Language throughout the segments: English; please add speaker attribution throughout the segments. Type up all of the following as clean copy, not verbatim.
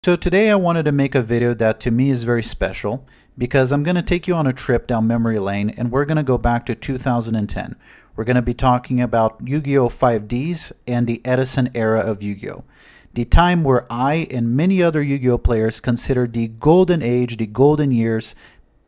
Speaker 1: So today I wanted to make a video that to me is very special because I'm going to take you on a trip down memory lane and we're going to go back to 2010. We're going to be talking about Yu-Gi-Oh! 5Ds and the Edison era of Yu-Gi-Oh! The time where I and many other Yu-Gi-Oh! Players considered the golden age, the golden years,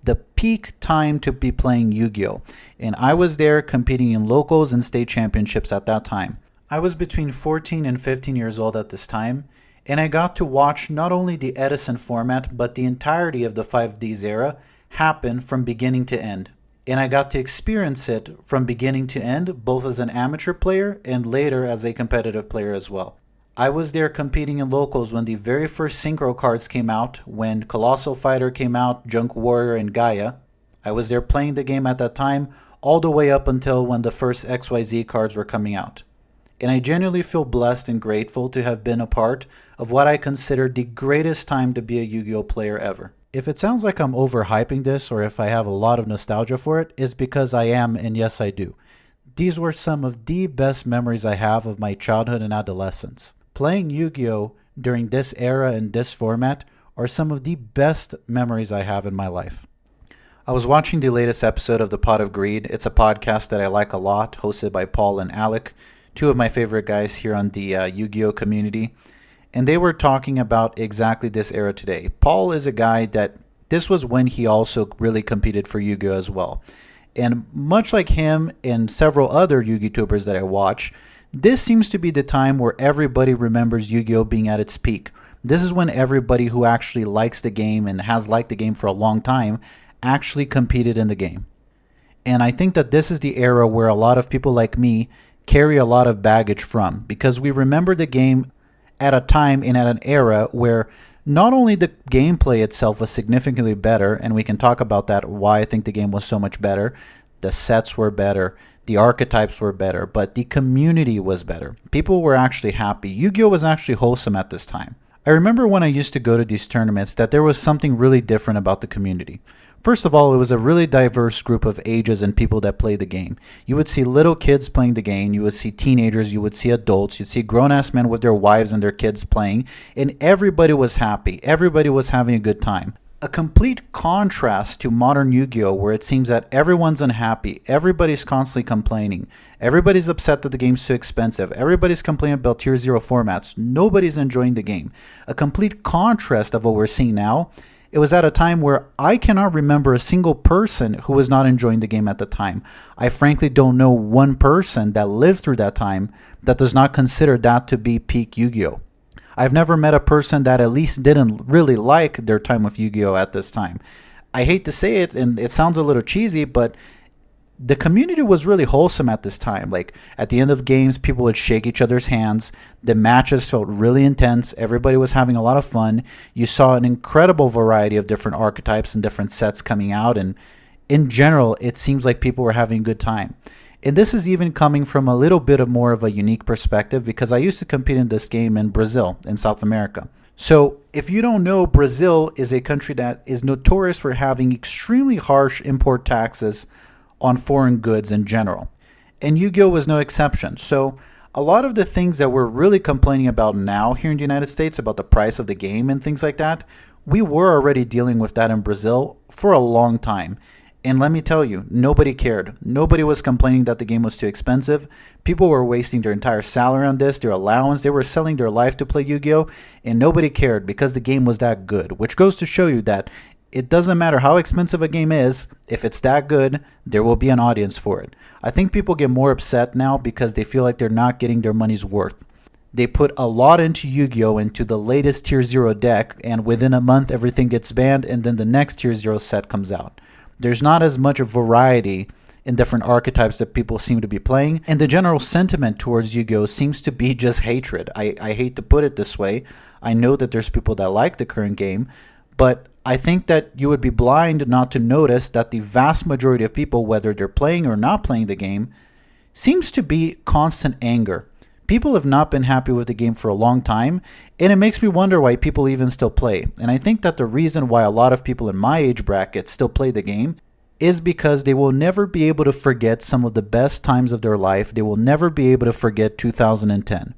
Speaker 1: the peak time to be playing Yu-Gi-Oh! And I was there competing in locals and state championships at that time. I was between 14 and 15 years old at this time, and I got to watch not only the Edison format, but the entirety of the 5Ds era happen from beginning to end. And I got to experience it from beginning to end, both as an amateur player and later as a competitive player as well. I was there competing in locals when the very first synchro cards came out, when Colossal Fighter came out, Junk Warrior, and Gaia. I was there playing the game at that time, all the way up until when the first XYZ cards were coming out. And I genuinely feel blessed and grateful to have been a part of what I consider the greatest time to be a Yu-Gi-Oh! Player ever. If it sounds like I'm overhyping this or if I have a lot of nostalgia for it, it's because I am, and yes I do. These were some of the best memories I have of my childhood and adolescence. Playing Yu-Gi-Oh! During this era and this format are some of the best memories I have in my life. I was watching the latest episode of The Pot of Greed. It's a podcast that I like a lot, hosted by Paul and Alec, two of my favorite guys here on the Yu-Gi-Oh! Community. And they were talking about exactly this era today. Paul is a guy that this was when he also really competed for Yu-Gi-Oh! As well. And much like him and several other Yu-Gi-Tubers that I watch, this seems to be the time where everybody remembers Yu-Gi-Oh! Being at its peak. This is when everybody who actually likes the game and has liked the game for a long time actually competed in the game. And I think that this is the era where a lot of people like me carry a lot of baggage from, because we remember the game at a time and at an era where not only the gameplay itself was significantly better, and we can talk about that, why I think the game was so much better, the sets were better, the archetypes were better, but the community was better. People were actually happy. Yu-Gi-Oh! Was actually wholesome at this time. I remember when I used to go to these tournaments that there was something really different about the community. First of all, it was a really diverse group of ages and people that played the game. You would see little kids playing the game, you would see teenagers, you would see adults, you'd see grown-ass men with their wives and their kids playing, and everybody was happy. Everybody was having a good time. A complete contrast to modern Yu-Gi-Oh! Where it seems that everyone's unhappy, everybody's constantly complaining, everybody's upset that the game's too expensive, everybody's complaining about Tier 0 formats, nobody's enjoying the game. A complete contrast of what we're seeing now. It was at a time where I cannot remember a single person who was not enjoying the game at the time. I frankly don't know one person that lived through that time that does not consider that to be peak Yu-Gi-Oh! I've never met a person that at least didn't really like their time with Yu-Gi-Oh! At this time. I hate to say it, and it sounds a little cheesy, but the community was really wholesome at this time. Like, at the end of games, people would shake each other's hands. The matches felt really intense. Everybody was having a lot of fun. You saw an incredible variety of different archetypes and different sets coming out. And in general, it seems like people were having a good time. And this is even coming from a little bit of more of a unique perspective, because I used to compete in this game in Brazil, in South America. So if you don't know, Brazil is a country that is notorious for having extremely harsh import taxes on foreign goods in general. And Yu-Gi-Oh! Was no exception. So a lot of the things that we're really complaining about now here in the United States, about the price of the game and things like that, we were already dealing with that in Brazil for a long time. And let me tell you, nobody cared. Nobody was complaining that the game was too expensive. People were wasting their entire salary on this, their allowance. They were selling their life to play Yu-Gi-Oh! And nobody cared because the game was that good, which goes to show you that it doesn't matter how expensive a game is, if it's that good, there will be an audience for it. I think people get more upset now because they feel like they're not getting their money's worth. They put a lot into Yu-Gi-Oh! Into the latest Tier 0 deck, and within a month everything gets banned, and then the next Tier 0 set comes out. There's not as much variety in different archetypes that people seem to be playing, and the general sentiment towards Yu-Gi-Oh! Seems to be just hatred. I hate to put it this way. I know that there's people that like the current game, but I think that you would be blind not to notice that the vast majority of people, whether they're playing or not playing the game, seems to be constant anger. People have not been happy with the game for a long time, and it makes me wonder why people even still play. And I think that the reason why a lot of people in my age bracket still play the game is because they will never be able to forget some of the best times of their life. They will never be able to forget 2010.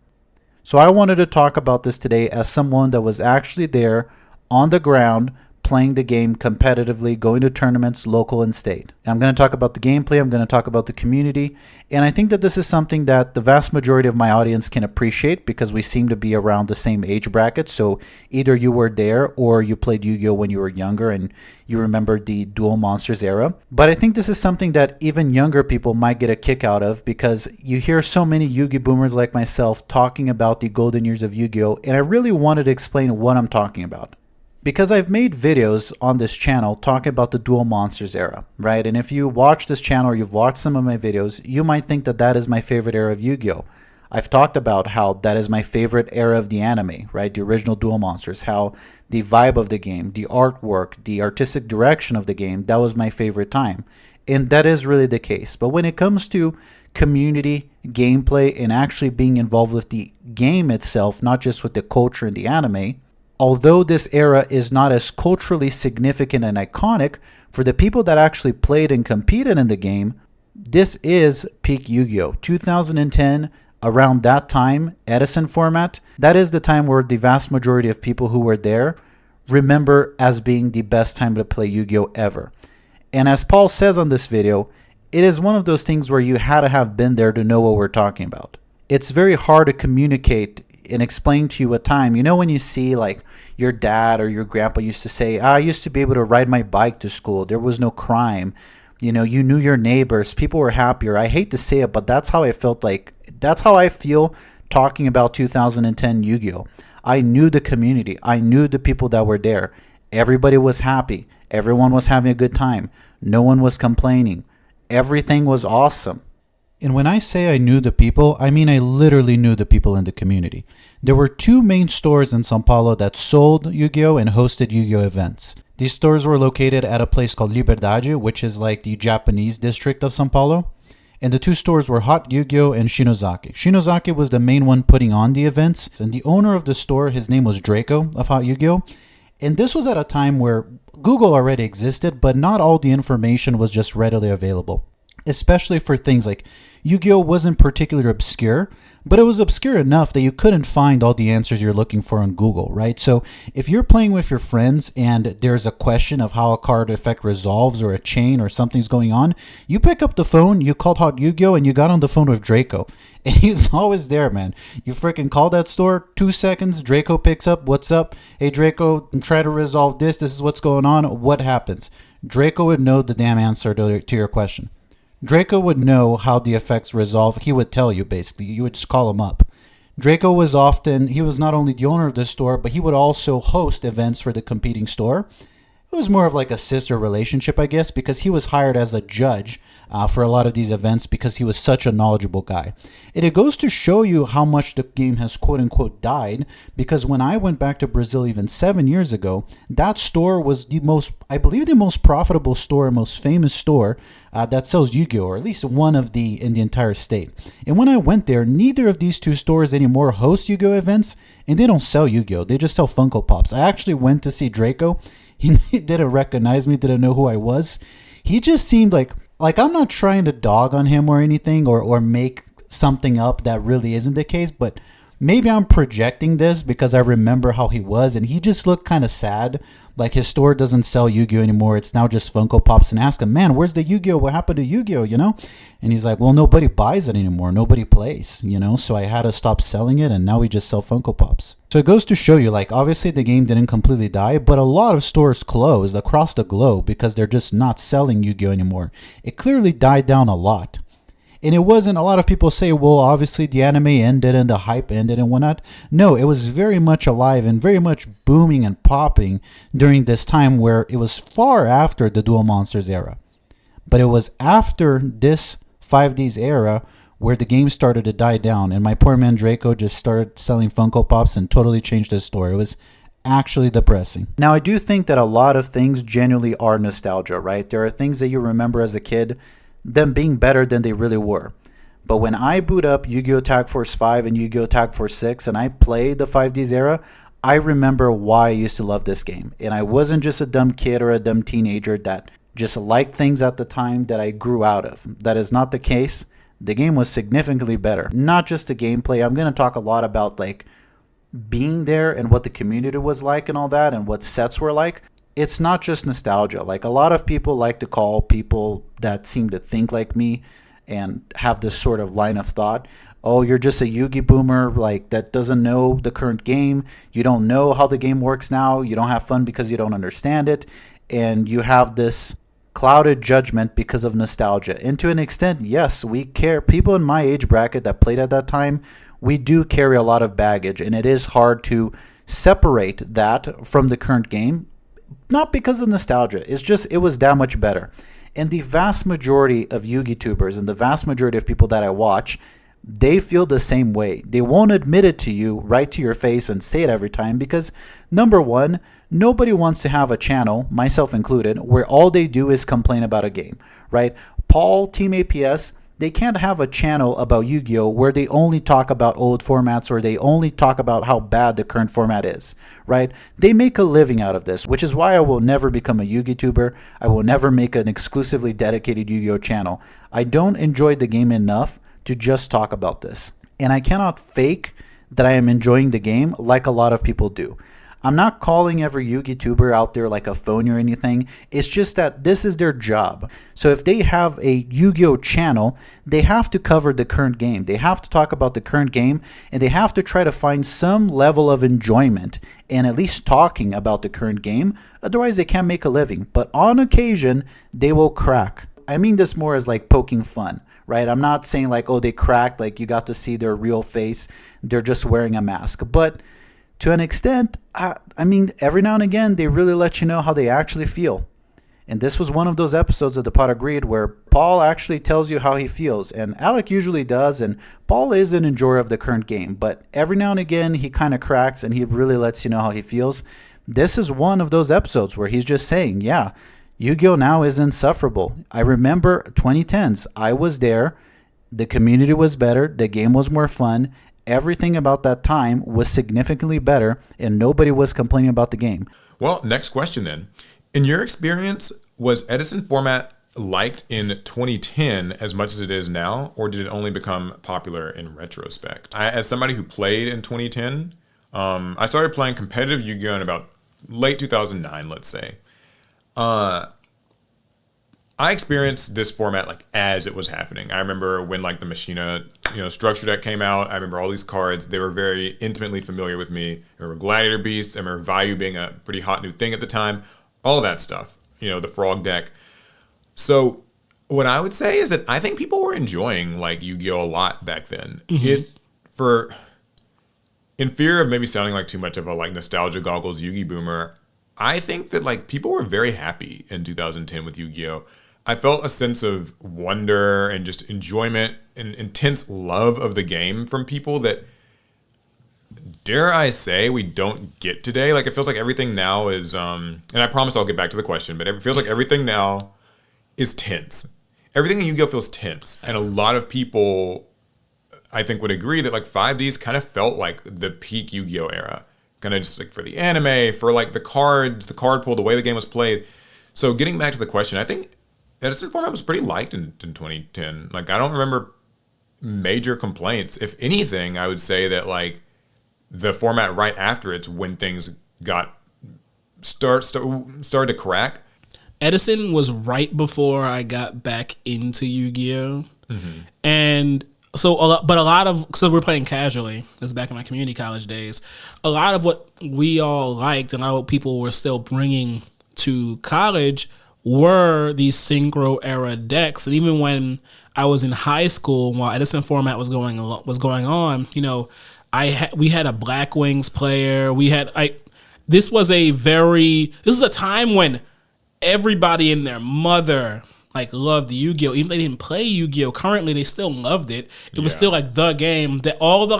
Speaker 1: So I wanted to talk about this today as someone that was actually there on the ground playing the game competitively, going to tournaments, local and state. And I'm going to talk about the gameplay, I'm going to talk about the community, and I think that this is something that the vast majority of my audience can appreciate because we seem to be around the same age bracket. So either you were there or you played Yu-Gi-Oh when you were younger and you remember the Duel Monsters era. But I think this is something that even younger people might get a kick out of because you hear so many Yu-Gi boomers like myself talking about the golden years of Yu-Gi-Oh, and I really wanted to explain what I'm talking about. Because I've made videos on this channel talking about the Duel Monsters era, right? And if you watch this channel or you've watched some of my videos, you might think that that is my favorite era of Yu-Gi-Oh! I've talked about how that is my favorite era of the anime, right? The original Duel Monsters, how the vibe of the game, the artwork, the artistic direction of the game, that was my favorite time. And that is really the case. But when it comes to community, gameplay, and actually being involved with the game itself, not just with the culture and the anime, although this era is not as culturally significant and iconic, for the people that actually played and competed in the game, this is peak Yu-Gi-Oh! 2010, around that time, Edison Format, that is the time where the vast majority of people who were there remember as being the best time to play Yu-Gi-Oh! Ever. And as Paul says on this video, it is one of those things where you had to have been there to know what we're talking about. It's very hard to communicate and explain to you a time. You know when you see like your dad or your grandpa used to say, I used to be able to ride my bike to school. There was no crime. You know, you knew your neighbors. People were happier. I hate to say it, but that's how I felt like. That's how I feel talking about 2010 Yu-Gi-Oh! I knew the community. I knew the people that were there. Everybody was happy. Everyone was having a good time. No one was complaining. Everything was awesome. And when I say I knew the people, I mean I literally knew the people in the community. There were two main stores in Sao Paulo that sold Yu-Gi-Oh! And hosted Yu-Gi-Oh! Events. These stores were located at a place called Liberdade, which is like the Japanese district of Sao Paulo. And the two stores were Hot Yu-Gi-Oh! And Shinozaki. Shinozaki was the main one putting on the events. And the owner of the store, his name was Draco of Hot Yu-Gi-Oh! And this was at a time where Google already existed, but not all the information was just readily available. Especially for things like Yu-Gi-Oh! Wasn't particularly obscure, but it was obscure enough that you couldn't find all the answers you're looking for on Google, right? So if you're playing with your friends and there's a question of how a card effect resolves or a chain or something's going on, you pick up the phone, you called Hot Yu-Gi-Oh! And you got on the phone with Draco. And he's always there, man. You freaking call that store, 2 seconds, Draco picks up, what's up? Hey, Draco, try to resolve this. This is what's going on. What happens? Draco would know the damn answer to your question. Draco would know how the effects resolve. He would tell you, basically. You would just call him up. Draco was he was not only the owner of the store, but he would also host events for the competing store. It was more of like a sister relationship, I guess, because he was hired as a judge for a lot of these events because he was such a knowledgeable guy. And it goes to show you how much the game has quote-unquote died, because when I went back to Brazil even 7 years ago, that store was I believe the most profitable store and most famous store that sells Yu-Gi-Oh! Or at least one of in the entire state. And when I went there, neither of these two stores anymore host Yu-Gi-Oh! Events, and they don't sell Yu-Gi-Oh! They just sell Funko Pops. I actually went to see Draco. He didn't recognize me, didn't know who I was. He just seemed like I'm not trying to dog on him or anything or make something up that really isn't the case, but maybe I'm projecting this because I remember how he was, and he just looked kind of sad. Like his store doesn't sell Yu-Gi-Oh! Anymore. It's now just Funko Pops, and ask him, man, where's the Yu-Gi-Oh? What happened to Yu-Gi-Oh? You know? And he's like, well, nobody buys it anymore. Nobody plays, you know? So I had to stop selling it, and now we just sell Funko Pops. So it goes to show you, like, obviously the game didn't completely die, but a lot of stores closed across the globe because they're just not selling Yu-Gi-Oh! Anymore. It clearly died down a lot. And it wasn't, a lot of people say, well, obviously the anime ended and the hype ended and whatnot. No, it was very much alive and very much booming and popping during this time where it was far after the Duel Monsters era. But it was after this 5Ds era where the game started to die down, and my poor man Draco just started selling Funko Pops and totally changed his story. It was actually depressing. Now, I do think that a lot of things genuinely are nostalgia, right? There are things that you remember as a kid, them being better than they really were. But when I boot up Yu-Gi-Oh! Tag Force 5 and Yu-Gi-Oh! Tag Force 6 and I play the 5Ds era, I remember why I used to love this game. And I wasn't just a dumb kid or a dumb teenager that just liked things at the time that I grew out of. That is not the case. the game was significantly better. Not just the gameplay. I'm going to talk a lot about like being there and what the community was like and all that and what sets were like. It's not just nostalgia. Like a lot of people like to call people that seem to think like me and have this sort of line of thought, oh, you're just a Yugi boomer, like that doesn't know the current game. You don't know how the game works now. You don't have fun because you don't understand it. And you have this clouded judgment because of nostalgia. And to an extent, yes, we care. People in my age bracket that played at that time, we do carry a lot of baggage. And it is hard to separate that from the current game. Not because of nostalgia. It's just it was that much better. And the vast majority of YugiTubers and the vast majority of people that I watch, they feel the same way. They won't admit it to you right to your face and say it every time because, number one, nobody wants to have a channel, myself included, where all they do is complain about a game, right? Paul, Team APS, they can't have a channel about Yu-Gi-Oh where they only talk about old formats or they only talk about how bad the current format is, right? They make a living out of this, which is why I will never become a Yugi-tuber. I will never make an exclusively dedicated Yu-Gi-Oh channel. I don't enjoy the game enough to just talk about this. And I cannot fake that I am enjoying the game like a lot of people do. I'm not calling every Yugi-tuber out there like a phony or anything. It's just that this is their job. So if they have a Yu-Gi-Oh channel, they have to cover the current game. They have to talk about the current game, and they have to try to find some level of enjoyment in at least talking about the current game. Otherwise, they can't make a living. But on occasion, they will crack. I mean this more as like poking fun, right? I'm not saying like, oh, they cracked, like you got to see their real face. They're just wearing a mask. But to an extent, I mean, every now and again, they really let you know how they actually feel. And this was one of those episodes of The Pot of Greed where Paul actually tells you how he feels. And Alec usually does, and Paul is an enjoyer of the current game. But every now and again, he kind of cracks and he really lets you know how he feels. This is one of those episodes where he's just saying, yeah, Yu-Gi-Oh! Now is insufferable. I remember 2010s. I was there. The community was better. The game was more fun. Everything about that time was significantly better, and nobody was complaining about the game.
Speaker 2: Well, next question then. In your experience, was Edison Format liked in 2010 as much as it is now, or did it only become popular in retrospect? As somebody who played in 2010, I started playing competitive Yu-Gi-Oh! In about late 2009, let's say. I experienced this format like as it was happening. I remember when like the Machina, structure deck came out. I remember all these cards. They were very intimately familiar with me. I remember Gladiator Beasts. I remember Value being a pretty hot new thing at the time. All that stuff. The Frog deck. So what I would say is that I think people were enjoying like Yu-Gi-Oh! A lot back then. Mm-hmm. In fear of maybe sounding like too much of a like nostalgia goggles Yugi boomer, I think that like people were very happy in 2010 with Yu-Gi-Oh! I felt a sense of wonder and just enjoyment and intense love of the game from people that, dare I say, we don't get today. Like it feels like everything now is, and I promise I'll get back to the question, but it feels like everything now is tense. Everything in Yu-Gi-Oh! Feels tense. And a lot of people, I think, would agree that like 5Ds kind of felt like the peak Yu-Gi-Oh! Era. Kind of just like for the anime, for like the cards, the card pool, the way the game was played. So getting back to the question, I think Edison Format was pretty liked in 2010. Like I don't remember major complaints. If anything, I would say that like the format right after it's when things got started to crack.
Speaker 3: Edison was right before I got back into Yu-Gi-Oh! Mm-hmm. And so we're playing casually. This is back in my community college days. A lot of what we all liked and a lot of what people were still bringing to college were these synchro era decks. And even when I was in high school, while Edison Format was going on, we had a Black Wings player. This was a time when everybody and their mother loved Yu-Gi-Oh! Even if they didn't play Yu-Gi-Oh! Currently, they still loved it. It was still the game. That all the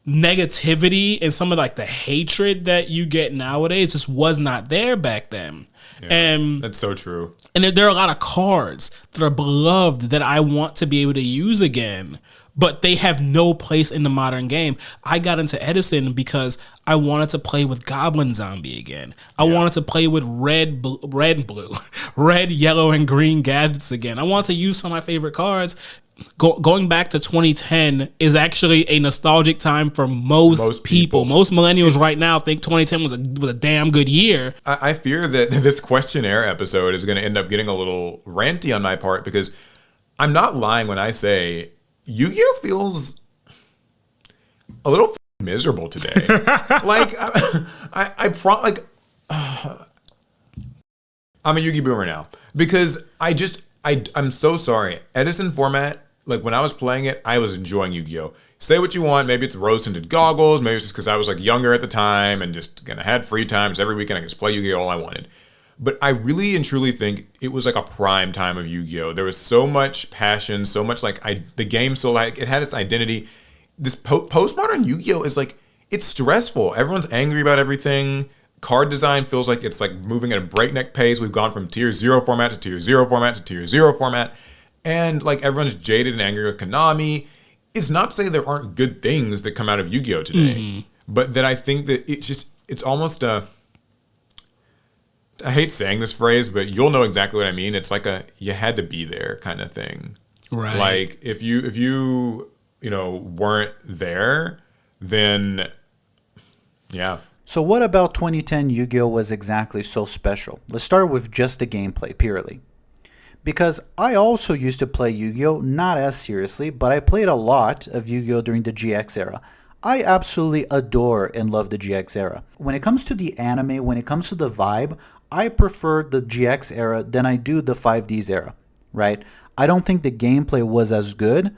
Speaker 3: negativity and some of the hatred that you get nowadays just was not there back then.
Speaker 2: Yeah,
Speaker 3: and
Speaker 2: that's so true.
Speaker 3: And there are a lot of cards that are beloved that I want to be able to use again, but they have no place in the modern game. I got into Edison because I wanted to play with Goblin Zombie again. I wanted to play with red, yellow, and green gadgets again. I wanted to use some of my favorite cards. going back to 2010 is actually a nostalgic time for most people. Most millennials right now think 2010 was a damn good year.
Speaker 2: I fear that this questionnaire episode is going to end up getting a little ranty on my part, because I'm not lying when I say Yu-Gi-Oh feels a little miserable today. Like I'm a Yu-Gi boomer now, because I'm so sorry. Edison Format, like when I was playing it, I was enjoying Yu-Gi-Oh. Say what you want. Maybe it's rose-tinted goggles. Maybe it's just because I was like younger at the time and just kind of had free time. So every weekend I could just play Yu-Gi-Oh all I wanted. But I really and truly think it was like a prime time of Yu-Gi-Oh. There was so much passion, so much like the game still like it had its identity. This postmodern Yu-Gi-Oh is like, it's stressful. Everyone's angry about everything. Card design feels like it's like moving at a breakneck pace. We've gone from tier 0 format to tier 0 format to tier 0 format. And like everyone's jaded and angry with Konami. It's not to say there aren't good things that come out of Yu-Gi-Oh today, but that I think that it's almost I hate saying this phrase, but you'll know exactly what I mean. It's like you had to be there kind of thing.
Speaker 3: Right.
Speaker 2: Like if you weren't there, then yeah.
Speaker 1: So what about 2010 Yu-Gi-Oh was exactly so special? Let's start with just the gameplay purely. Because I also used to play Yu-Gi-Oh, not as seriously, but I played a lot of Yu-Gi-Oh during the GX era. I absolutely adore and love the GX era. When it comes to the anime, when it comes to the vibe, I prefer the GX era than I do the 5Ds era, right? I don't think the gameplay was as good,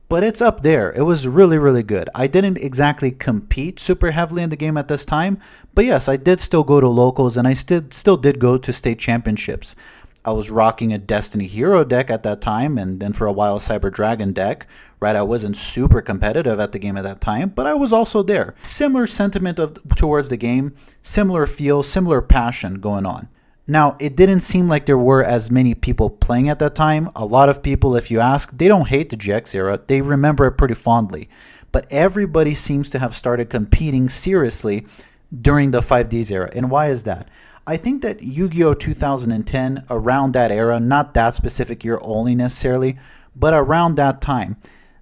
Speaker 1: but it's up there. It was really, really good. I didn't exactly compete super heavily in the game at this time, but yes, I did still go to locals and I still did go to state championships. I was rocking a Destiny Hero deck at that time, and then for a while a Cyber Dragon deck, right? I wasn't super competitive at the game at that time, but I was also there. Similar sentiment towards the game, similar feel, similar passion going on. Now, it didn't seem like there were as many people playing at that time. A lot of people, if you ask, they don't hate the GX era. They remember it pretty fondly. But everybody seems to have started competing seriously during the 5Ds era. And why is that? I think that Yu-Gi-Oh! 2010, around that era, not that specific year only necessarily, but around that time,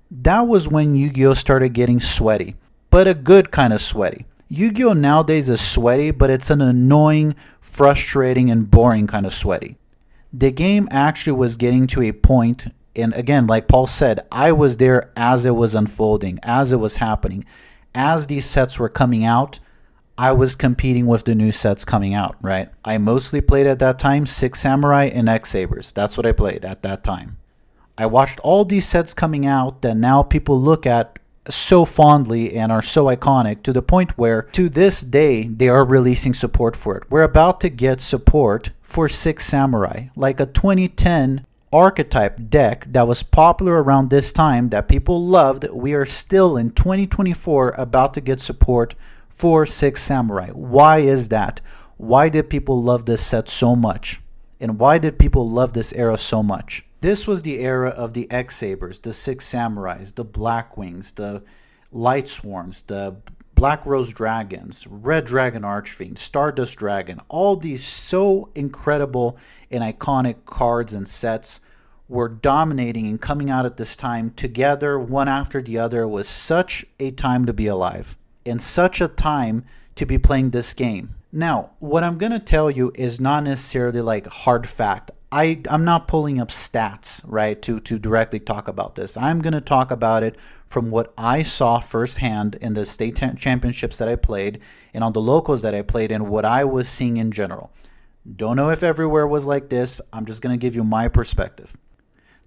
Speaker 1: that was when Yu-Gi-Oh! Started getting sweaty. But a good kind of sweaty. Yu-Gi-Oh! Nowadays is sweaty, but it's an annoying, frustrating, and boring kind of sweaty. The game actually was getting to a point, and again, like Paul said, I was there as it was unfolding, as it was happening. As these sets were coming out, I was competing with the new sets coming out, right? I mostly played at that time Six Samurai and X Sabers. That's what I played at that time. I watched all these sets coming out that now people look at so fondly and are so iconic, to the point where to this day they are releasing support for it. We're about to get support for Six Samurai, like a 2010 archetype deck that was popular around this time that people loved. We are still in 2024 about to get support for Six Samurai. Why is that? Why did people love this set so much? And why did people love this era so much? This was the era of the X Sabers, the Six Samurais, the Black Wings, the Light Swarms, the Black Rose Dragons, Red Dragon Archfiend, Stardust Dragon. All these so incredible and iconic cards and sets were dominating and coming out at this time together, one after the other. It was such a time to be alive and such a time to be playing this game. Now, what I'm going to tell you is not necessarily like hard fact. I'm not pulling up stats, right, to directly talk about this. I'm going to talk about it from what I saw firsthand in the state championships that I played and on the locals that I played and what I was seeing in general. Don't know if everywhere was like this. I'm just going to give you my perspective.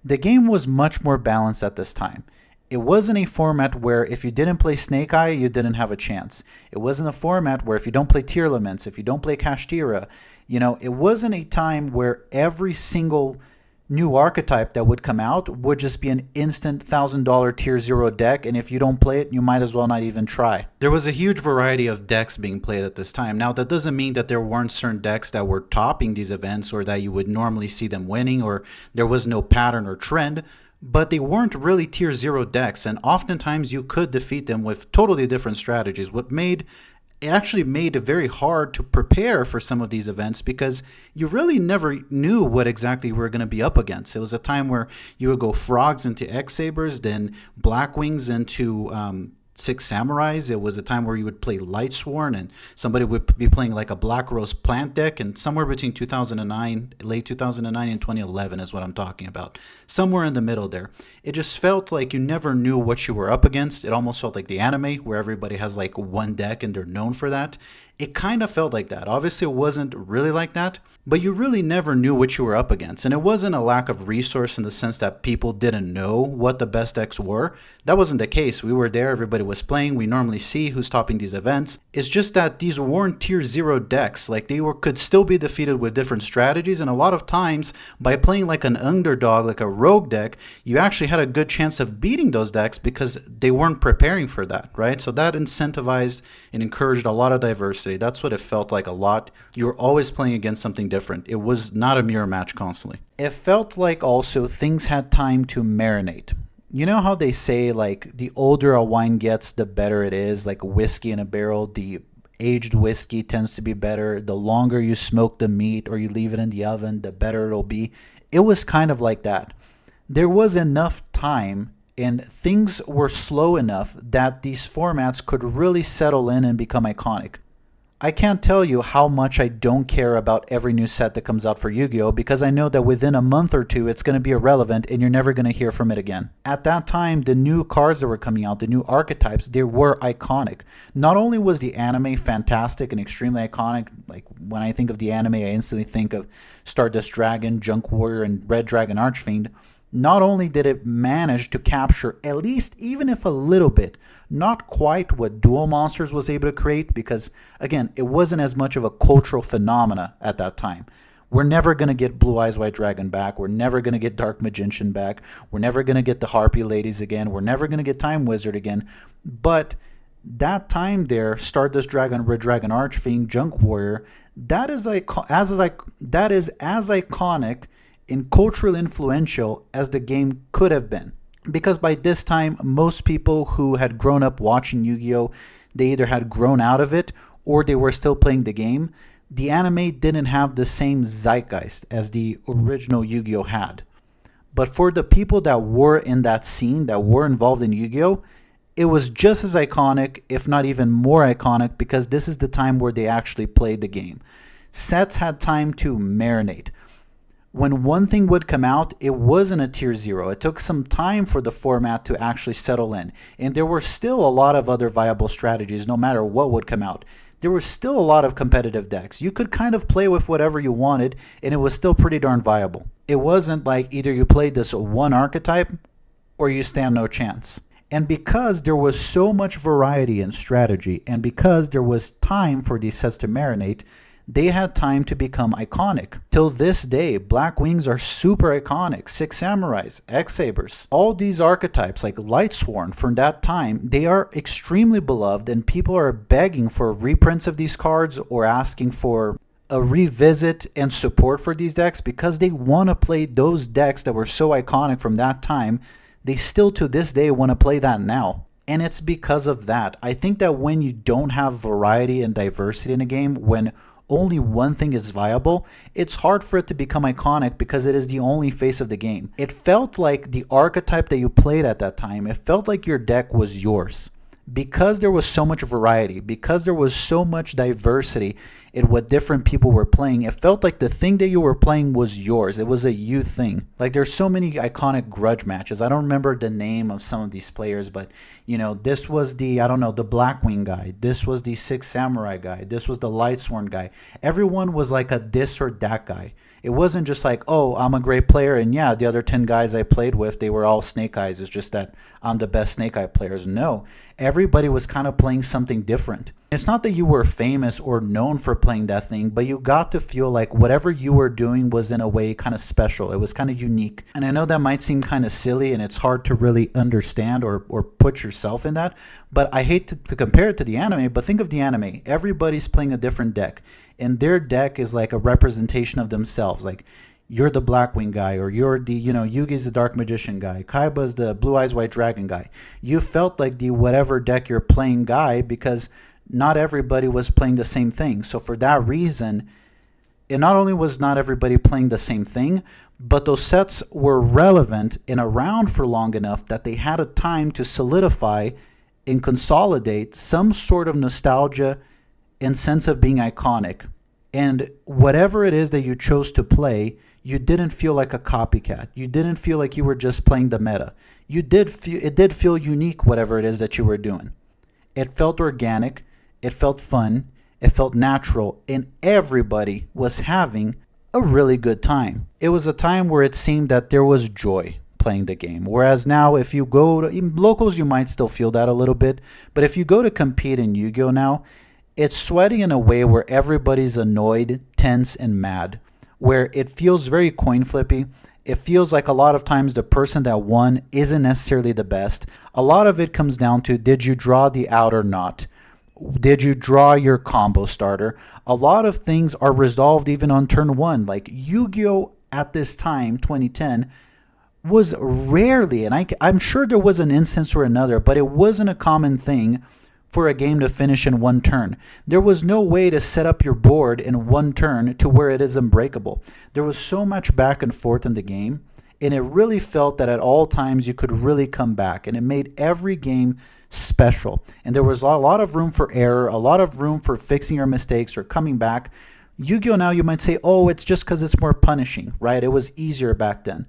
Speaker 1: The game was much more balanced at this time. It wasn't a format where if you didn't play Snake Eye, you didn't have a chance. It wasn't a format where if you don't play Tearlaments, if you don't play Kashtira, it wasn't a time where every single new archetype that would come out would just be an instant $1,000 tier 0 deck, and if you don't play it, you might as well not even try. There was a huge variety of decks being played at this time. Now, that doesn't mean that there weren't certain decks that were topping these events or that you would normally see them winning or there was no pattern or trend, but they weren't really tier 0 decks, and oftentimes you could defeat them with totally different strategies. What made it actually made it very hard to prepare for some of these events because you really never knew what exactly we were going to be up against. It was a time where you would go frogs into X Sabers, then Blackwings into Six Samurais. It was a time where you would play Lightsworn and somebody would be playing like a Black Rose plant deck. And somewhere between 2009, late 2009 and 2011 is what I'm talking about. Somewhere in the middle there. It just felt like you never knew what you were up against. It almost felt like the anime where everybody has like one deck and they're known for that. It kind of felt like that. Obviously, it wasn't really like that, but you really never knew what you were up against. And it wasn't a lack of resource in the sense that people didn't know what the best decks were. That wasn't the case. We were there, everybody was playing. We normally see who's topping these events. It's just that these weren't tier 0 decks. Like could still be defeated with different strategies. And a lot of times, by playing like an underdog, like a rogue deck, you actually had a good chance of beating those decks because they weren't preparing for that, right? So that incentivized and encouraged a lot of diversity. That's what it felt like a lot. You were always playing against something different. It was not a mirror match constantly. It felt like also things had time to marinate. You know how they say like the older a wine gets, the better it is, like whiskey in a barrel, the aged whiskey tends to be better. The longer you smoke the meat or you leave it in the oven, the better it'll be. It was kind of like that. There was enough time and things were slow enough that these formats could really settle in and become iconic. I can't tell you how much I don't care about every new set that comes out for Yu-Gi-Oh! Because I know that within a month or two it's going to be irrelevant and you're never going to hear from it again. At that time, the new cards that were coming out, the new archetypes, they were iconic. Not only was the anime fantastic and extremely iconic, like when I think of the anime, I instantly think of Stardust Dragon, Junk Warrior, and Red Dragon Archfiend. Not only did it manage to capture at least, even if a little bit, not quite what Duel Monsters was able to create, because again, it wasn't as much of a cultural phenomena at that time. We're never going to get Blue Eyes White Dragon back. We're never going to get Dark Magician back. We're never going to get the Harpy Ladies again. We're never going to get Time Wizard again. But that time there, Stardust Dragon, Red Dragon Archfiend, Junk Warrior, that is as iconic and culturally influential as the game could have been. Because by this time, most people who had grown up watching Yu-Gi-Oh!, they either had grown out of it or they were still playing the game. The anime didn't have the same zeitgeist as the original Yu-Gi-Oh! Had. But for the people that were in that scene, that were involved in Yu-Gi-Oh!, it was just as iconic, if not even more iconic, because this is the time where they actually played the game. Sets had time to marinate. When one thing would come out, it wasn't a tier 0. It took some time for the format to actually settle in. And there were still a lot of other viable strategies no matter what would come out. There were still a lot of competitive decks. You could kind of play with whatever you wanted and it was still pretty darn viable. It wasn't like either you played this one archetype or you stand no chance. And because there was so much variety and strategy, and because there was time for these sets to marinate, they had time to become iconic. Till this day, Black Wings are super iconic. Six Samurais, X Sabers, all these archetypes like Lightsworn from that time, they are extremely beloved and people are begging for reprints of these cards or asking for a revisit and support for these decks because they want to play those decks that were so iconic from that time. They still to this day want to play that now. And it's because of that. I think that when you don't have variety and diversity in a game, when only one thing is viable, it's hard for it to become iconic because it is the only face of the game. It felt like the archetype that you played at that time, it felt like your deck was yours. Because there was so much variety, because there was so much diversity in what different people were playing, it felt like the thing that you were playing was yours. It was a you thing. Like there's so many iconic grudge matches. I don't remember the name of some of these players, but you know, this was the, I don't know, the Blackwing guy. This was the Six Samurai guy. This was the Lightsworn guy. Everyone was like a this or that guy. It wasn't just like, oh, I'm a great player, and yeah, the other 10 guys I played with, they were all Snake Eyes. It's just that I'm the best Snake Eye players. No, everybody was kind of playing something different. It's not that you were famous or known for playing that thing, but you got to feel like whatever you were doing was in a way kind of special. It was kind of unique. And I know that might seem kind of silly and it's hard to really understand or put yourself in that, but I hate to compare it to the anime, but think of the anime. Everybody's playing a different deck, and their deck is like a representation of themselves. Like, you're the Blackwing guy, or you're the, Yugi's the Dark Magician guy, Kaiba's the Blue Eyes White Dragon guy. You felt like the whatever deck you're playing guy because not everybody was playing the same thing. So for that reason, it not only was not everybody playing the same thing, but those sets were relevant and around for long enough that they had a time to solidify and consolidate some sort of nostalgia and sense of being iconic. And whatever it is that you chose to play, you didn't feel like a copycat. You didn't feel like you were just playing the meta. It did feel unique, whatever it is that you were doing. It felt organic, it felt fun, it felt natural, and everybody was having a really good time. It was a time where it seemed that there was joy playing the game. Whereas now, if you go to even locals, you might still feel that a little bit. But if you go to compete in Yu-Gi-Oh now, it's sweaty in a way where everybody's annoyed, tense, and mad. Where it feels very coin flippy. It feels like a lot of times the person that won isn't necessarily the best. A lot of it comes down to, did you draw the out or not? Did you draw your combo starter? A lot of things are resolved even on turn one. Like Yu-Gi-Oh at this time, 2010, was rarely, and I'm sure there was an instance or another, but it wasn't a common thing for a game to finish in one turn. There was no way to set up your board in one turn to where it is unbreakable. There was so much back and forth in the game, and it really felt that at all times you could really come back, and it made every game special. And there was a lot of room for error, a lot of room for fixing your mistakes or coming back. Yu-Gi-Oh! Now you might say, oh, it's just because it's more punishing, right? It was easier back then.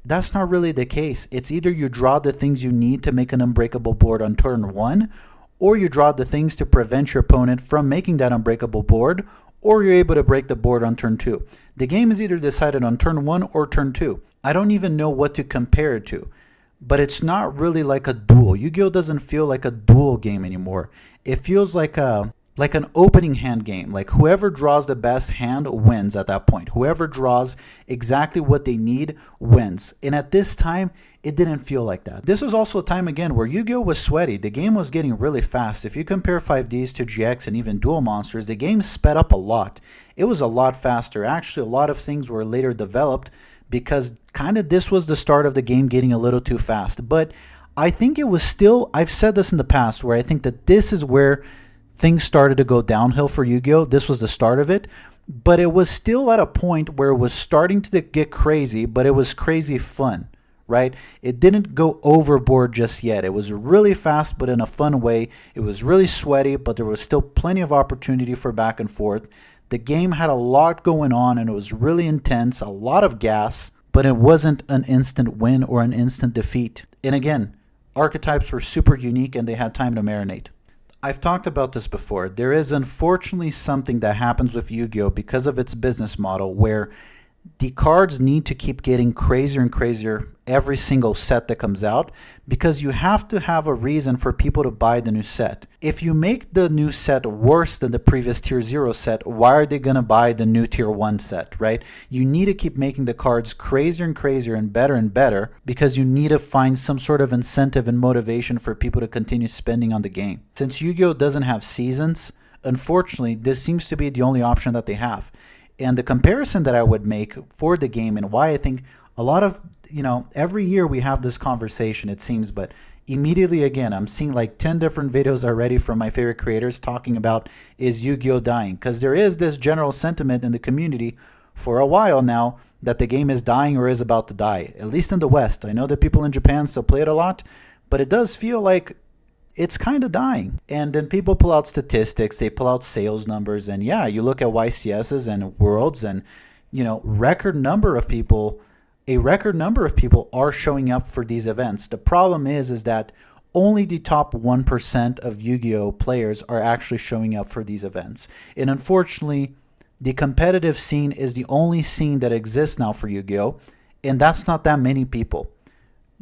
Speaker 1: That's not really the case. It's either you draw the things you need to make an unbreakable board on turn one, or you draw the things to prevent your opponent from making that unbreakable board, or you're able to break the board on turn two. The game is either decided on turn one or turn two. I don't even know what to compare it to, but it's not really like a duel. Yu-Gi-Oh! Doesn't feel like a duel game anymore. It feels like an opening hand game. Like whoever draws the best hand wins at that point. Whoever draws exactly what they need wins. And at this time, it didn't feel like that. This was also a time again where Yu-Gi-Oh! Was sweaty. The game was getting really fast. If you compare 5Ds to GX and even Duel Monsters, the game sped up a lot. It was a lot faster. Actually, a lot of things were later developed because kind of this was the start of the game getting a little too fast. But I think it was still, I've said this in the past, where I think that this is where things started to go downhill for Yu-Gi-Oh! This was the start of it, but it was still at a point where it was starting to get crazy, but it was crazy fun, right? It didn't go overboard just yet. It was really fast, but in a fun way. It was really sweaty, but there was still plenty of opportunity for back and forth. The game had a lot going on, and it was really intense, a lot of gas, but it wasn't an instant win or an instant defeat. And again, archetypes were super unique, and they had time to marinate. I've talked about this before. There is unfortunately something that happens with Yu-Gi-Oh! Because of its business model where the cards need to keep getting crazier and crazier every single set that comes out because you have to have a reason for people to buy the new set. If you make the new set worse than the previous tier 0 set, why are they going to buy the new tier 1 set, right? You need to keep making the cards crazier and crazier and better because you need to find some sort of incentive and motivation for people to continue spending on the game. Since Yu-Gi-Oh! Doesn't have seasons, unfortunately, this seems to be the only option that they have. And the comparison that I would make for the game and why I think a lot of, every year we have this conversation, it seems, but immediately again, I'm seeing like 10 different videos already from my favorite creators talking about is Yu-Gi-Oh! Dying? Because there is this general sentiment in the community for a while now that the game is dying or is about to die, at least in the West. I know that people in Japan still play it a lot, but it does feel like it's kind of dying. And then people pull out statistics, they pull out sales numbers, and yeah, you look at YCSs and Worlds, and a record number of people are showing up for these events. The problem is that only the top 1% of Yu-Gi-Oh! Players are actually showing up for these events. And unfortunately, the competitive scene is the only scene that exists now for Yu-Gi-Oh! And that's not that many people.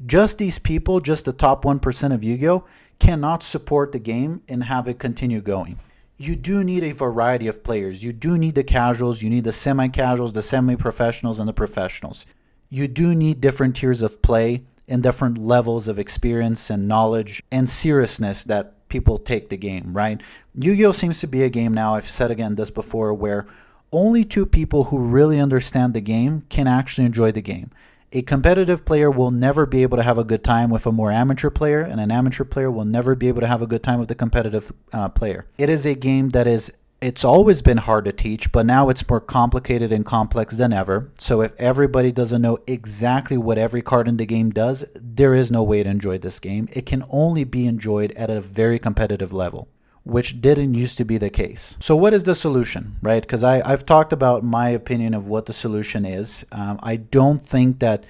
Speaker 1: Just these people, just the top 1% of Yu-Gi-Oh! Cannot support the game and have it continue going. You do need a variety of players. You do need the casuals, you need the semi-casuals, the semi-professionals, and the professionals. You do need different tiers of play and different levels of experience and knowledge and seriousness that people take the game, right? Yu-Gi-Oh! Seems to be a game now, I've said again this before, where only two people who really understand the game can actually enjoy the game. A competitive player will never be able to have a good time with a more amateur player, and an amateur player will never be able to have a good time with a competitive player. It is a game that it's always been hard to teach, but now it's more complicated and complex than ever. So if everybody doesn't know exactly what every card in the game does, there is no way to enjoy this game. It can only be enjoyed at a very competitive level, which didn't used to be the case. So what is the solution, right? Because I've talked about my opinion of what the solution is. I don't think that,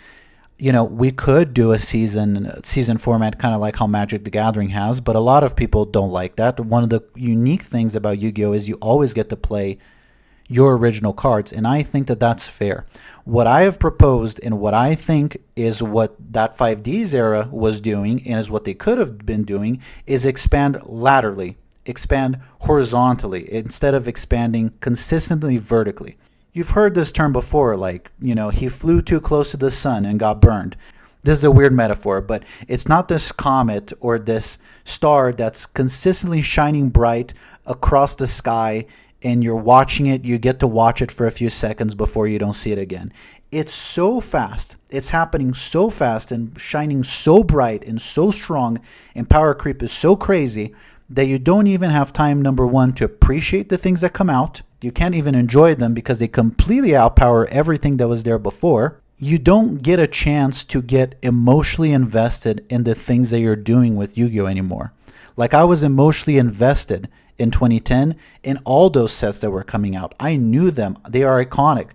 Speaker 1: we could do a season format kind of like how Magic the Gathering has, but a lot of people don't like that. One of the unique things about Yu-Gi-Oh! Is you always get to play your original cards, and I think that that's fair. What I have proposed and what I think is what that 5Ds era was doing and is what they could have been doing is expand laterally. Expand horizontally instead of expanding consistently vertically. You've heard this term before, like, he flew too close to the sun and got burned. This is a weird metaphor, but it's not this comet or this star that's consistently shining bright across the sky and you're watching it, you get to watch it for a few seconds before you don't see it again. It's so fast, it's happening so fast and shining so bright and so strong, and power creep is so crazy that you don't even have time, number one, to appreciate the things that come out. You can't even enjoy them because they completely outpower everything that was there before. You don't get a chance to get emotionally invested in the things that you're doing with Yu-Gi-Oh! Anymore. Like I was emotionally invested in 2010 in all those sets that were coming out. I knew them. They are iconic.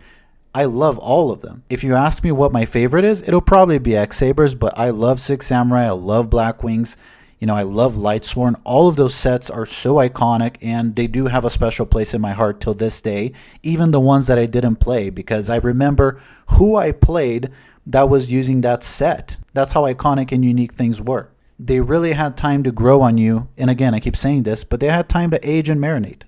Speaker 1: I love all of them. If you ask me what my favorite is, it'll probably be X-Sabers, but I love Six Samurai. I love Black Wings. I love Lightsworn. All of those sets are so iconic, and they do have a special place in my heart till this day, even the ones that I didn't play, because I remember who I played that was using that set. That's how iconic and unique things were. They really had time to grow on you, and again, I keep saying this, but they had time to age and marinate.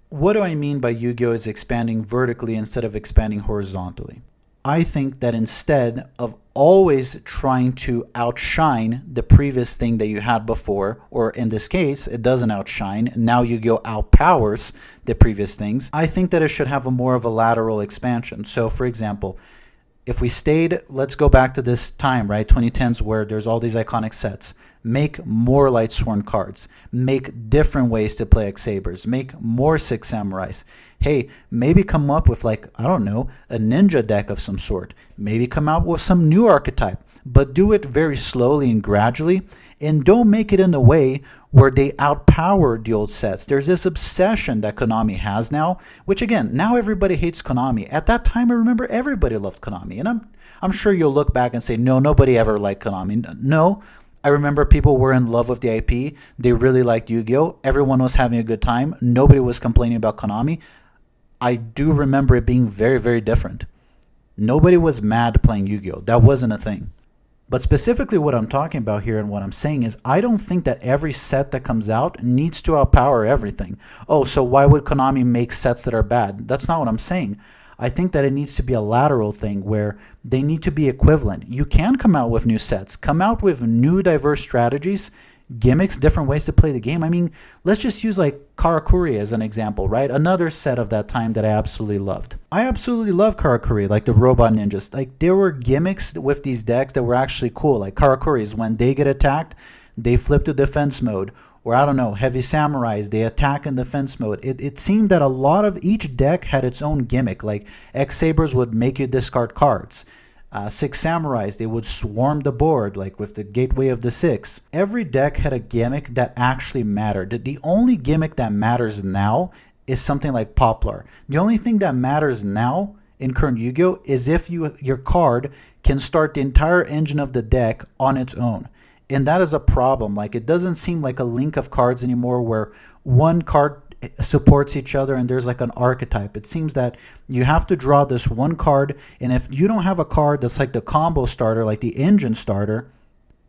Speaker 1: What do I mean by Yu-Gi-Oh! Is expanding vertically instead of expanding horizontally? I think that instead of always trying to outshine the previous thing that you had before, or in this case, it doesn't outshine, now Yu-Gi-Oh! Outpowers the previous things, I think that it should have a more of a lateral expansion. So for example, if we stayed, let's go back to this time, right? 2010s where there's all these iconic sets. Make more Lightsworn cards. Make different ways to play X-Sabers. Make more Six Samurais. Hey, maybe come up with a ninja deck of some sort. Maybe come out with some new archetype. But do it very slowly and gradually. And don't make it in a way where they outpower the old sets. There's this obsession that Konami has now, which again, now everybody hates Konami. At that time, I remember everybody loved Konami. And I'm sure you'll look back and say, no, nobody ever liked Konami. No, I remember people were in love with the IP. They really liked Yu-Gi-Oh! Everyone was having a good time. Nobody was complaining about Konami. I do remember it being very, very different. Nobody was mad playing Yu-Gi-Oh! That wasn't a thing. But specifically what I'm talking about here and what I'm saying is I don't think that every set that comes out needs to outpower everything. Oh, so why would Konami make sets that are bad? That's not what I'm saying. I think that it needs to be a lateral thing where they need to be equivalent. You can come out with new sets, come out with new diverse strategies, gimmicks, different ways to play the game. I mean, let's just use Karakuri as an example, right? Another set of that time that I absolutely loved. I absolutely love Karakuri, like the robot ninjas. There were gimmicks with these decks that were actually cool. Like Karakuri's, when they get attacked, they flip to defense mode. Or I don't know, Heavy Samurais, they attack in defense mode. It seemed that a lot of each deck had its own gimmick. Like X-Sabers would make you discard cards. Six Samurais, they would swarm the board, like with the Gateway of the Six. Every deck had a gimmick that actually mattered. The only gimmick that matters now is something like Poplar. The only thing that matters now in current Yu-Gi-Oh! Is if your card can start the entire engine of the deck on its own. And that is a problem. It doesn't seem like a link of cards anymore where one card supports each other and there's an archetype. It seems that you have to draw this one card, and if you don't have a card that's like the combo starter, like the engine starter,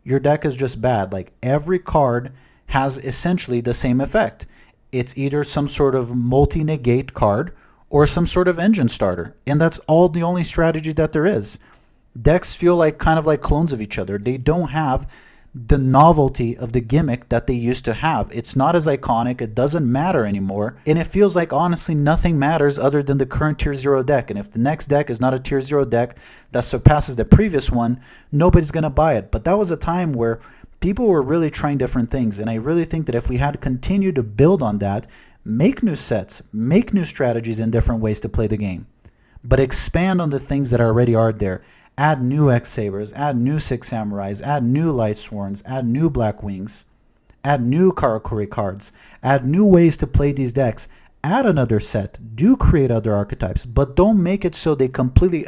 Speaker 1: your deck is just bad. Every card has essentially the same effect. It's either some sort of multi-negate card or some sort of engine starter, and that's all the only strategy that there is. Decks feel kind of like clones of each other. They don't have the novelty of the gimmick that they used to have. It's not as iconic, it doesn't matter anymore, and it feels like honestly nothing matters other than the current tier 0 deck. And if the next deck is not a tier 0 deck that surpasses the previous one, nobody's going to buy it. But that was a time where people were really trying different things, and I really think that if we had continued to build on that, make new sets, make new strategies and different ways to play the game, but expand on the things that already are there. Add new X-Sabers, add new Six Samurais, add new Light Sworns, add new Black Wings, add new Karakuri cards, add new ways to play these decks, add another set, do create other archetypes, but don't make it so they completely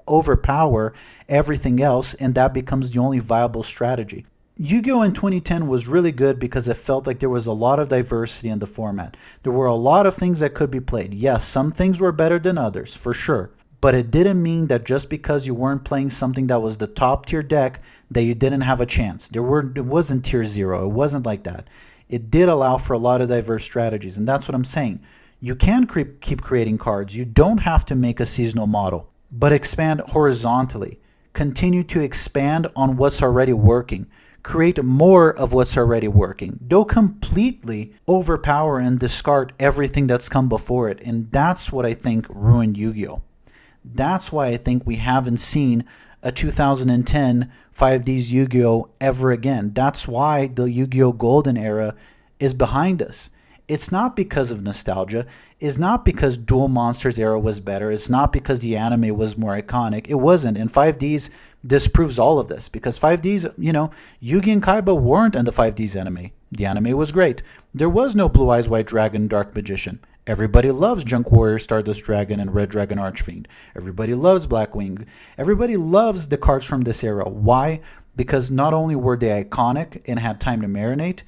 Speaker 1: overpower everything else and that becomes the only viable strategy. Yu-Gi-Oh! In 2010 was really good because it felt like there was a lot of diversity in the format. There were a lot of things that could be played. Yes, some things were better than others, for sure. But it didn't mean that just because you weren't playing something that was the top tier deck that you didn't have a chance. It wasn't tier 0. It wasn't like that. It did allow for a lot of diverse strategies, and that's what I'm saying. You can keep creating cards. You don't have to make a seasonal model, but expand horizontally. Continue to expand on what's already working. Create more of what's already working. Don't completely overpower and discard everything that's come before it, and that's what I think ruined Yu-Gi-Oh! That's why I think we haven't seen a 2010 5D's Yu-Gi-Oh! Ever again. That's why the Yu-Gi-Oh! Golden era is behind us. It's not because of nostalgia. It's not because Duel Monsters era was better. It's not because the anime was more iconic. It wasn't. And 5D's disproves all of this because 5D's, Yugi and Kaiba weren't in the 5D's anime. The anime was great. There was no Blue Eyes White Dragon Dark Magician. Everybody loves Junk Warrior, Stardust Dragon, and Red Dragon Archfiend. Everybody loves Blackwing. Everybody loves the cards from this era. Why? Because not only were they iconic and had time to marinate,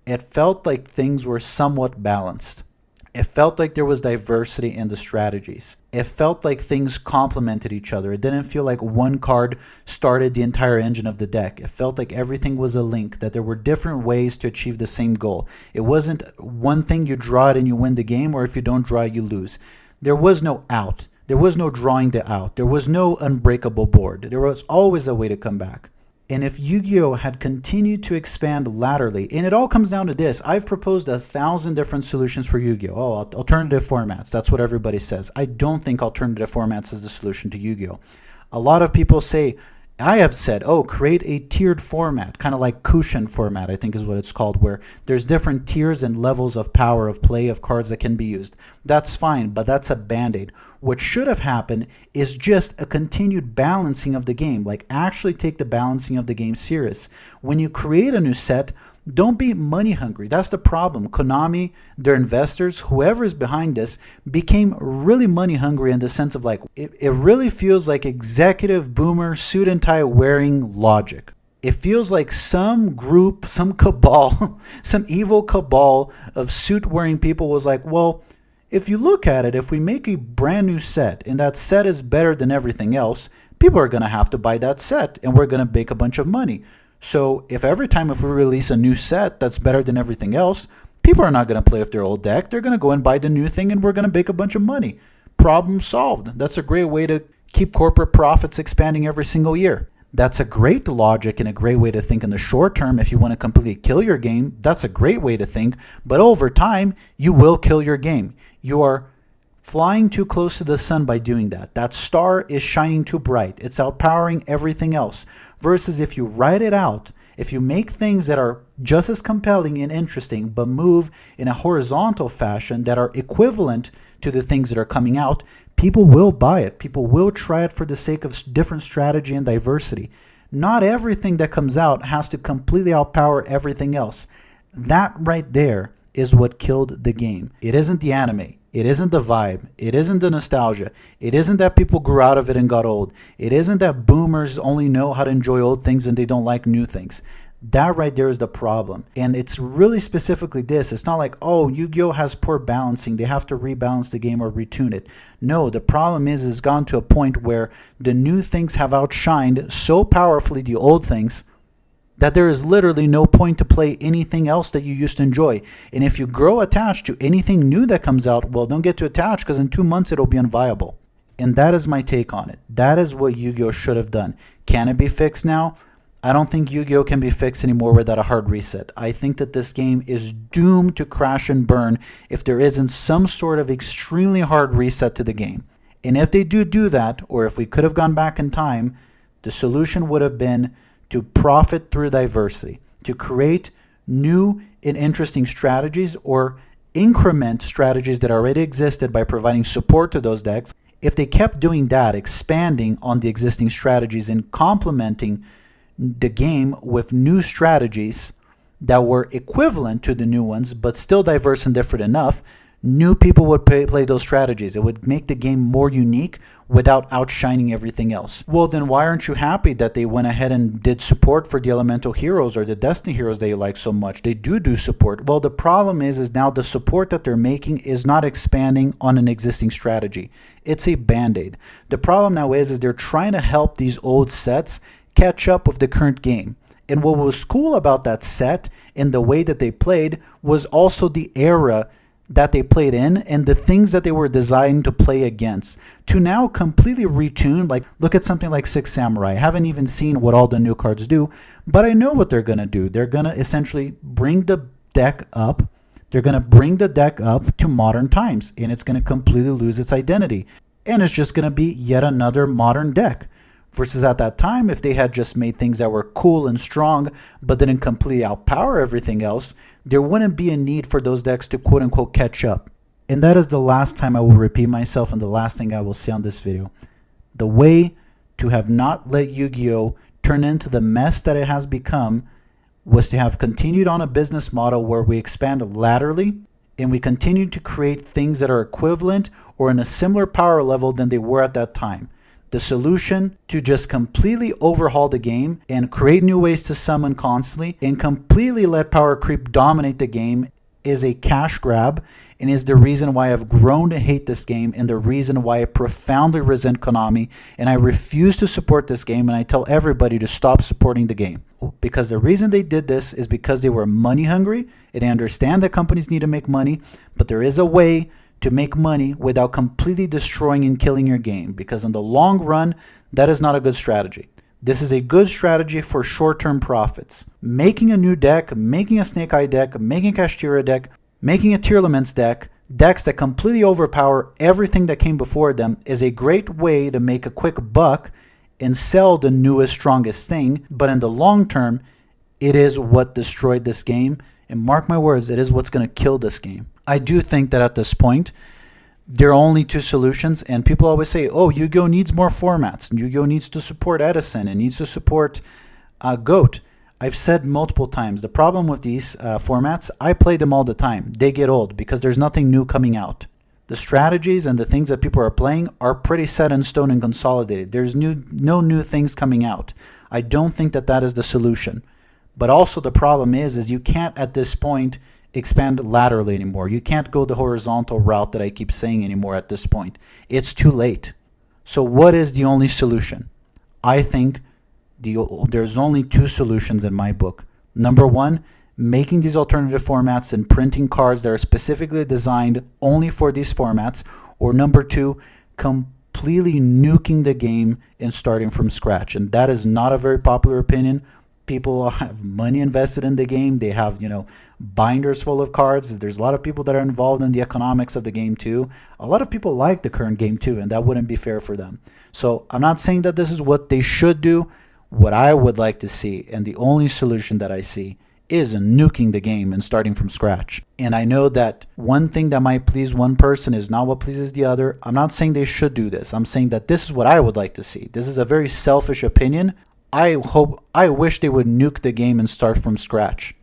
Speaker 1: it felt like things were somewhat balanced. It felt like there was diversity in the strategies. It felt like things complemented each other. It didn't feel like one card started the entire engine of the deck. It felt like everything was a link, that there were different ways to achieve the same goal. It wasn't one thing, you draw it and you win the game, or if you don't draw it, you lose. There was no out. There was no drawing the out. There was no unbreakable board. There was always a way to come back. And if Yu-Gi-Oh! Had continued to expand laterally, and it all comes down to this, I've proposed 1,000 different solutions for Yu-Gi-Oh! Alternative formats. That's what everybody says. I don't think alternative formats is the solution to Yu-Gi-Oh! A lot of people say, I have said, create a tiered format, kind of like Kushin format, I think is what it's called, where there's different tiers and levels of power of play of cards that can be used. That's fine, but that's a band-aid. What should have happened is just a continued balancing of the game, like actually take the balancing of the game serious. When you create a new set, don't be money hungry. That's the problem. Konami, their investors, whoever is behind this, became really money hungry in the sense of like, it really feels like executive boomer suit and tie wearing logic. It feels like some group, some cabal, some evil cabal of suit wearing people was like, well, if you look at it, if we make a brand new set and that set is better than everything else, people are going to have to buy that set and we're going to make a bunch of money. So if every time if we release a new set that's better than everything else, people are not going to play with their old deck. They're going to go and buy the new thing and we're going to make a bunch of money. Problem solved. That's a great way to keep corporate profits expanding every single year. That's a great logic and a great way to think in the short term. If you want to completely kill your game, that's a great way to think. But over time, you will kill your game. You are flying too close to the sun by doing that. That star is shining too bright. It's outpowering everything else. Versus if you write it out, if you make things that are just as compelling and interesting, but move in a horizontal fashion that are equivalent to the things that are coming out, people will buy it. People will try it for the sake of different strategy and diversity. Not everything that comes out has to completely outpower everything else. That right there is what killed the game. It isn't the anime. It isn't the vibe. It isn't the nostalgia. It isn't that people grew out of it and got old. It isn't that boomers only know how to enjoy old things and they don't like new things. That right there is the problem. And it's really specifically this. It's not like, Yu-Gi-Oh! Has poor balancing. They have to rebalance the game or retune it. No, the problem is it's gone to a point where the new things have outshined so powerfully the old things that there is literally no point to play anything else that you used to enjoy. And if you grow attached to anything new that comes out, well, don't get too attached because in 2 months it'll be unviable. And that is my take on it. That is what Yu-Gi-Oh! Should have done. Can it be fixed now? I don't think Yu-Gi-Oh can be fixed anymore without a hard reset. I think that this game is doomed to crash and burn if there isn't some sort of extremely hard reset to the game. And if they do that, or if we could have gone back in time, the solution would have been to profit through diversity, to create new and interesting strategies or increment strategies that already existed by providing support to those decks. If they kept doing that, expanding on the existing strategies and complementing the game with new strategies that were equivalent to the new ones, but still diverse and different enough, new people would play those strategies. It would make the game more unique without outshining everything else. Well, then why aren't you happy that they went ahead and did support for the elemental heroes or the destiny heroes that you like so much? They do support. Well, the problem is now the support that they're making is not expanding on an existing strategy. It's a band-aid. The problem now is they're trying to help these old sets catch up with the current game. And what was cool about that set and the way that they played was also the era that they played in and the things that they were designed to play against. To now completely retune, like look at something like Six Samurai. I haven't even seen what all the new cards do, but I know what they're going to do. They're going to essentially bring the deck up. They're going to bring the deck up to modern times, and it's going to completely lose its identity. And it's just going to be yet another modern deck. Versus at that time, if they had just made things that were cool and strong, but didn't completely outpower everything else, there wouldn't be a need for those decks to quote unquote catch up. And that is the last time I will repeat myself and the last thing I will say on this video. The way to have not let Yu-Gi-Oh turn into the mess that it has become was to have continued on a business model where we expand laterally and we continue to create things that are equivalent or in a similar power level than they were at that time. The solution to just completely overhaul the game and create new ways to summon constantly and completely let power creep dominate the game is a cash grab and is the reason why I've grown to hate this game and the reason why I profoundly resent Konami and I refuse to support this game and I tell everybody to stop supporting the game. Because the reason they did this is because they were money hungry and they understand that companies need to make money, but there is a way to make money without completely destroying and killing your game, because in the long run, that is not a good strategy. This is a good strategy for short-term profits. Making a new deck, making a Snake Eye deck, making a Kashtira deck, making a Tearlaments deck, decks that completely overpower everything that came before them is a great way to make a quick buck and sell the newest, strongest thing, but in the long term, it is what destroyed this game, and mark my words, it is what's going to kill this game. I do think that at this point, there are only two solutions, and people always say, oh, Yu-Gi-Oh needs more formats. Yu-Gi-Oh needs to support Edison. It needs to support GOAT. I've said multiple times, the problem with these formats, I play them all the time. They get old because there's nothing new coming out. The strategies and the things that people are playing are pretty set in stone and consolidated. There's no new things coming out. I don't think that that is the solution. But also the problem is you can't at this point expand laterally anymore. You can't go the horizontal route that I keep saying anymore at this point. It's too late. So what is the only solution? I think there's only two solutions in my book. Number one, making these alternative formats and printing cards that are specifically designed only for these formats. Or number two, completely nuking the game and starting from scratch. And that is not a very popular opinion. People have money invested in the game. They have, binders full of cards. There's a lot of people that are involved in the economics of the game too. A lot of people like the current game too, and that wouldn't be fair for them. So I'm not saying that this is what they should do. What I would like to see, and the only solution that I see, is nuking the game and starting from scratch. And I know that one thing that might please one person is not what pleases the other. I'm not saying they should do this. I'm saying that this is what I would like to see. This is a very selfish opinion. I wish they would nuke the game and start from scratch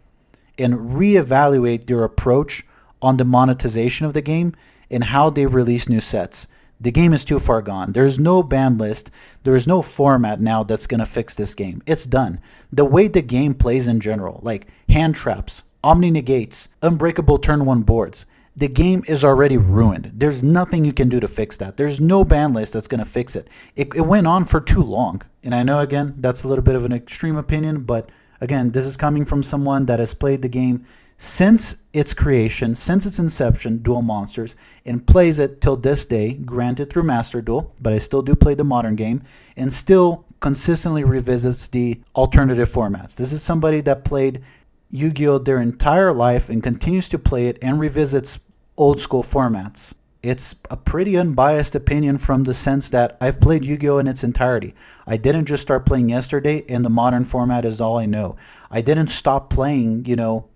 Speaker 1: and reevaluate their approach on the monetization of the game and how they release new sets. The game is too far gone. There's no ban list. There is no format now that's going to fix this game. It's done. The way the game plays in general, like hand traps, omni negates, unbreakable turn one boards, the game is already ruined. There's nothing you can do to fix that. There's no ban list that's going to fix it. It went on for too long. And I know, again, that's a little bit of an extreme opinion, but again, this is coming from someone that has played the game since its creation, since its inception, Duel Monsters, and plays it till this day, granted through Master Duel, but I still do play the modern game, and still consistently revisits the alternative formats. This is somebody that played Yu-Gi-Oh! Their entire life and continues to play it and revisits old school formats. It's a pretty unbiased opinion from the sense that I've played Yu-Gi-Oh! In its entirety. I didn't just start playing yesterday and the modern format is all I know. I didn't stop playing,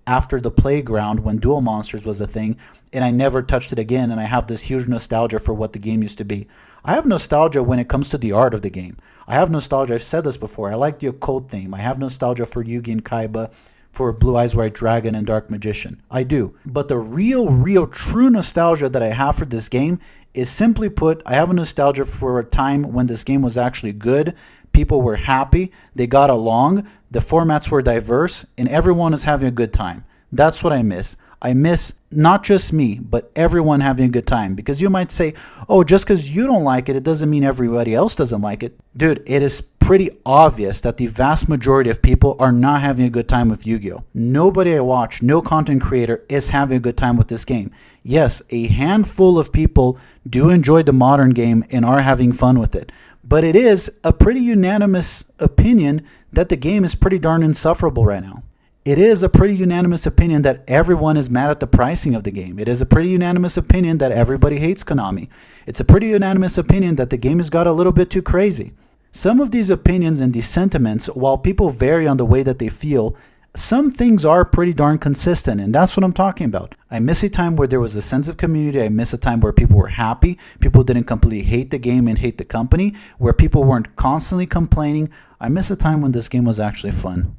Speaker 1: after the playground when Duel Monsters was a thing, and I never touched it again, and I have this huge nostalgia for what the game used to be. I have nostalgia when it comes to the art of the game. I have nostalgia, I've said this before, I like the occult theme. I have nostalgia for Yugi and Kaiba, for Blue Eyes White Dragon and Dark Magician. I do. But the real, true nostalgia that I have for this game is, simply put, I have a nostalgia for a time when this game was actually good. People were happy. They got along. The formats were diverse. And everyone is having a good time. That's what I miss. I miss not just me, but everyone having a good time. Because you might say, oh, just because you don't like it, it doesn't mean everybody else doesn't like it. Dude, it is pretty obvious that the vast majority of people are not having a good time with Yu-Gi-Oh! Nobody I watch, no content creator is having a good time with this game. Yes, a handful of people do enjoy the modern game and are having fun with it. But it is a pretty unanimous opinion that the game is pretty darn insufferable right now. It is a pretty unanimous opinion that everyone is mad at the pricing of the game. It is a pretty unanimous opinion that everybody hates Konami. It's a pretty unanimous opinion that the game has got a little bit too crazy. Some of these opinions and these sentiments, while people vary on the way that they feel, some things are pretty darn consistent, and that's what I'm talking about. I miss a time where there was a sense of community. I miss a time where people were happy. People didn't completely hate the game and hate the company, where people weren't constantly complaining. I miss a time when this game was actually fun.